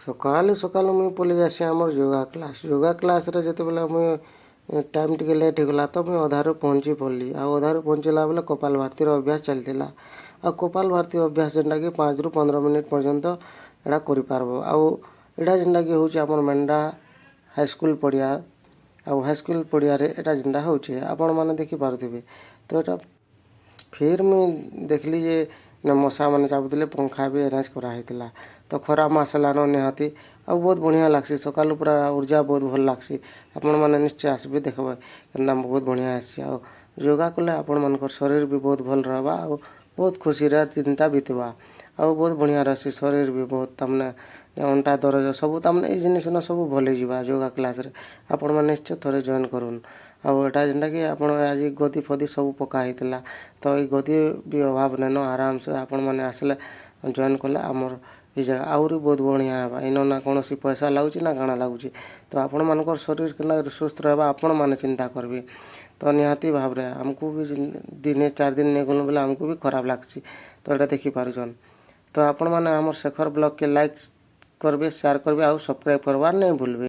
ସକାଳୁ ସକାଳୁ ମୁଇଁ ପଲେଇ ଯାଏସି ଆମର୍ ଯୋଗା କ୍ଲାସ୍ରେ ଯେତେବେଲେ ମୁଇଁ ଟାଇମ୍ ଟିକେ ଲେଟ୍ ହେଇଗଲା ତ ମୁଇଁ ଅଧାରୁ ପହଞ୍ଚି ପଡ଼୍ଲି ଆଉ ଅଧାରୁ ପହଞ୍ଚିଲା ବେଲେ କପାଲଭାତିର ଅଭ୍ୟାସ ଚାଲିଥିଲା ଆଉ କପାଲଭାତି ଅଭ୍ୟାସ ଯେନ୍ଟାକି 5 ରୁ 15 ମିନିଟ୍ ପର୍ଯ୍ୟନ୍ତ ଏଟା କରିପାର୍ବ ଆଉ ଏଟା ଯେନ୍ଟାକି ହଉଛେ ଆମର୍ ମେଣ୍ଡା ହାଇସ୍କୁଲ୍ ପଡ଼ିଆ ଆଉ ହାଇସ୍କୁଲ୍ ପଡ଼ିଆରେ ଏଟା ଯେନ୍ଟା ହଉଛେ ଆପଣମାନେ ଦେଖିପାରୁଥିବେ ତ ଏଟା ଫିର୍ ମୁଇଁ ଦେଖିଲି ଯେ ମଶାମାନେ ଚାବୁଥିଲେ ପଙ୍ଖା ବି ଆରେଞ୍ଜ କରାହେଇଥିଲା ତ ଖରା ମାସ୍ ହେଲାନ ନିହାତି ଆଉ ବହୁତ ବଢ଼ିଆ ଲାଗ୍ସି ସକାଳୁ ପୁରା ଉର୍ଜା ବହୁତ ଭଲ୍ ଲାଗ୍ସି ଆପଣମାନେ ନିଶ୍ଚୟ ଆସିବେ ଦେଖ୍ବେ କେନ୍ତା ବହୁତ ବଢ଼ିଆ ଆସି ଆଉ ଯୋଗା କଲେ ଆପଣମାନଙ୍କର ଶରୀର ବି ବହୁତ ଭଲ୍ ରହେବା ଆଉ ବହୁତ ଖୁସିରେ ଦିନଟା ବିତବା ଆଉ ବହୁତ ବଢ଼ିଆ ରହେସି ଶରୀର ବି ବହୁତ ତାମାନେ ଅଣ୍ଟା ଦରଜ ସବୁ ତାମାନେ ଏଇ ଜିନିଷନ ସବୁ ଭଲ୍ ହେଇଯିବା ଯୋଗା କ୍ଲାସ୍ରେ ଆପଣମାନେ ନିଶ୍ଚୟ ଥରେ ଜଏନ୍ କରୁନ୍ ଆଉ ଏଟା ଯେନ୍ଟାକି ଆପଣ ଆଜି ଗଦି ଫଦି ସବୁ ପକା ହେଇଥିଲା ତ ଏଇ ଗଦି ବି ଅଭାବ ନାଇଁନ ଆରାମସେ ଆପଣମାନେ ଆସିଲେ ଜଏନ୍ କଲେ ଆମର এই জায়গা আହୁରି ବହୁତ ବଢ଼ିଆ ହେବା ଇନ ନା କୌଣସି ପଇସା ଲାଗୁଛି ନା କାଣା ଲାଗୁଛି ତ ଆପଣମାନଙ୍କର ଶରୀର କେନ୍ତା ସୁସ୍ଥ ରହିବା ଆପଣମାନେ ଚିନ୍ତା କରିବେ ତ ନିହାତି ଭାବରେ ଆମକୁ ବି ଦିନେ 4 ଦିନ ନେଇ ଗଲୁ ବୋଲେ ଆମକୁ ବି ଖରାପ ଲାଗ୍ସି ତ ଏଟା ଦେଖିପାରୁଛନ୍ ତ ଆପଣମାନେ ଆମର ଶେଖର ବ୍ଲଗ୍କେ ଲାଇକ୍ କରିବେ ସେୟାର କରିବେ ଆଉ ସବସ୍କ୍ରାଇବ୍ କରବାର୍ ନାଇଁ ଭୁଲବେ।